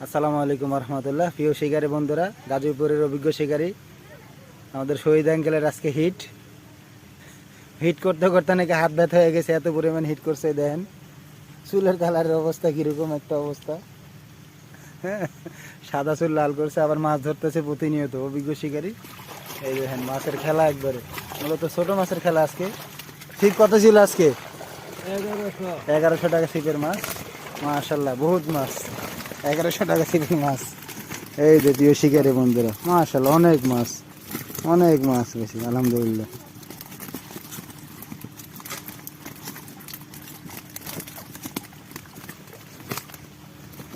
আসসালামু আলাইকুম রহমতুল্লাহ। প্রিয় শিকারী বন্ধুরা, গাজীপুরের অভিজ্ঞ শিকারী আমাদের শহীদ আঙ্কেলের আজকে হিট করতে করতে নাকি হাত ব্যথা হয়ে গেছে, এত পরিমাণ হিট করছে। দেখেন চুলের কালারের অবস্থা কিরকম একটা অবস্থা। হ্যাঁ, সাদা চুল লাল করছে, আবার মাছ ধরতেছে প্রতিনিয়ত অভিজ্ঞ শিকারী। এই দেখেন মাছের খেলা একবারে, মূলত ছোট মাছের খেলা আজকে। ঠিক কত ছিল আজকে? 1100 টাকা ছিপের মাছ। মাশাল্লাহ, বহুত মাছ। 1100 টাকা ছিপের মাছ। এই যে প্রিয় শিকারী বন্ধুরা, মাশাল্লাহ অনেক মাছ, অনেক মাছ বেশি, আলহামদুলিল্লাহ।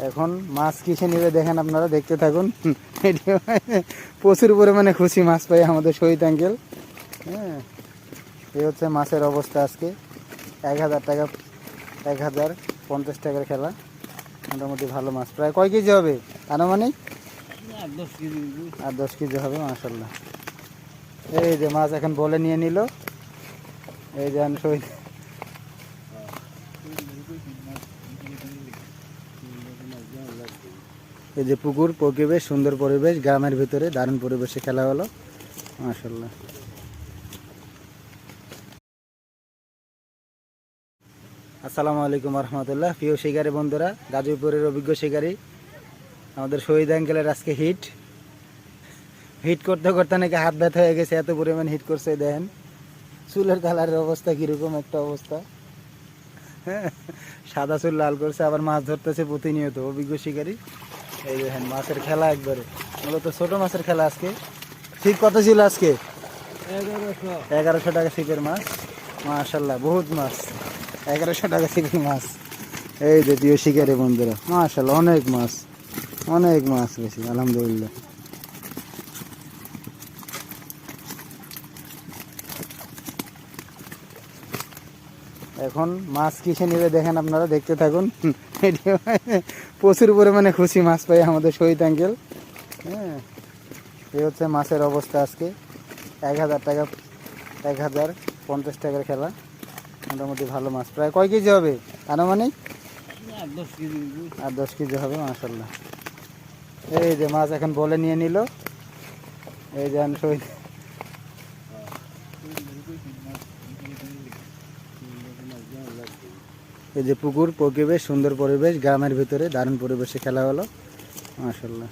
এখন মাছ কিসে নেবে দেখেন, আপনারা দেখতে থাকুন। প্রচুর পরিমাণে খুশি মাছ পাই আমাদের শহীদ আঙ্কেল। হ্যাঁ, এই হচ্ছে মাছের অবস্থা আজকে। 1000 টাকা, 1050 টাকার খেলা। মোটামুটি ভালো মাছ, প্রায় কয় কেজি হবে আনুমানিক? 8-10 কেজি হবে। মাশাল্লাহ, এই যে মাছ এখন বলে নিয়ে নিল। এই যে শহীদ, এই যে পুকুর, পরিবেশ, সুন্দর পরিবেশ, গ্রামের ভিতরে দারুণ পরিবেশে খেলা হলো। মাশাল্লাহ। আসসালামু আলাইকুম রহমতুল্লাহ। প্রিয় শিকারী বন্ধুরা, গাজীপুরের অভিজ্ঞ শিকারী আমাদের শহীদ আঙ্কেলের আজকে হিট করতে করতে নাকি হাত ব্যথা হয়ে গেছে, এত পরিমাণ হিট করছে। দেখেন চুলের কালারের অবস্থা কিরকম একটা অবস্থা। হ্যাঁ, সাদা চুল লাল করছে, আবার মাছ ধরতেছে প্রতিনিয়ত অভিজ্ঞ শিকারী। এই দেখেন মাছের খেলা একবারে, মূলত ছোট মাছের খেলা আজকে। ঠিক কত ছিল আজকে? 1100 টাকা ছিপের মাছ। মাশাল্লাহ, বহুত মাছ। 1100 টাকা ছিপের মাছ। এই যে প্রিয় শিকারী বন্ধুরা, মাশাল্লাহ অনেক মাছ, অনেক মাছ বেশি, আলহামদুলিল্লাহ। এখন মাছ কিসে নেবে দেখেন, আপনারা দেখতে থাকুন। প্রচুর পরিমাণে খুশি মাছ পাই আমাদের শহীদ আঙ্কেল। হ্যাঁ, এই হচ্ছে মাছের অবস্থা আজকে। 1000 টাকা, 1050 টাকার খেলা। মোটামুটি ভালো মাছ, প্রায় কয় কেজি হবে আনুমানিক? 8-10 কেজি হবে। মাশাল্লাহ, এই যে মাছ এখন বলে নিয়ে নিল। এই যে শহীদ, এই যে পুকুর, পরিবেশ, সুন্দর পরিবেশ, গ্রামের ভিতরে দারুণ পরিবেশে খেলা হলো। মাশাল্লাহ।